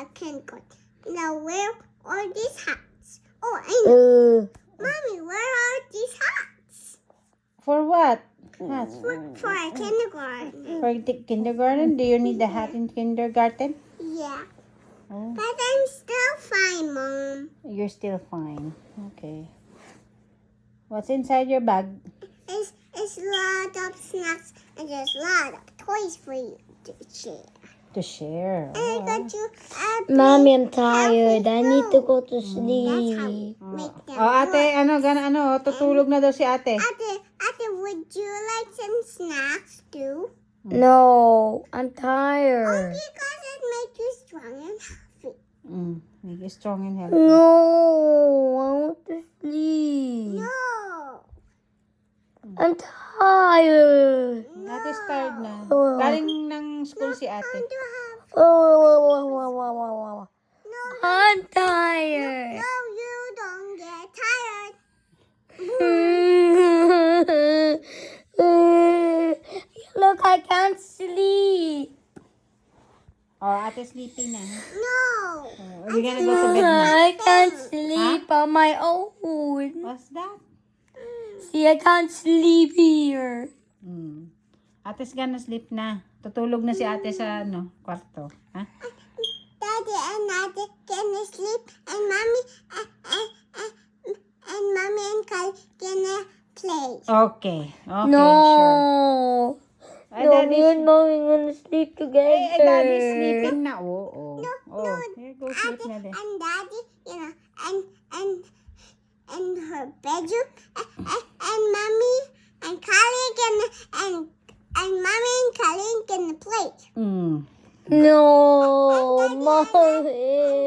kindergarten. Now, where are these hats? Oh, I know. Mommy, where are these hats? For what? Hats. For a kindergarten. For the kindergarten? Do you need a hat in kindergarten? Yeah. Oh, But I'm still fine, Mom. you're still fine. Okay. What's inside your bag? It's a lot of snacks and there's a lot of toys for you to share. To share. And I got you a Mommy, big I'm tired. I need to go to That's how we sleep. make them. Oh, ate, tutulog na daw si ate. Ate, would you like some snacks too? No, I'm Oh, tired. because it makes you strong and healthy. Make you strong and healthy. No, I want to sleep. No. I'm tired. Ate's tired na. Oh. Galing ng school si ate. Time to have. Oh, I'm tired. No, you don't get tired. Look, I can't sleep. Oh, ate sleeping na. No. Oh, we gonna go to bed na. I can't sleep on my own. What's that? See, I can't sleep here. Ate's gonna sleep na. Tutulog na si ate sa kwarto. Ha? Daddy and Daddy can sleep, and Mommy and Mommy and Kyle can play. Okay. Okay, No. sure. Ay, No, Daddy's- me and mommy gonna sleep together. Daddy's sleeping na. Oo. Here, go sleep na din. And Daddy, and her bedroom, and Mommy and Kyle can and Mommy and Kyle can play. No, mommy.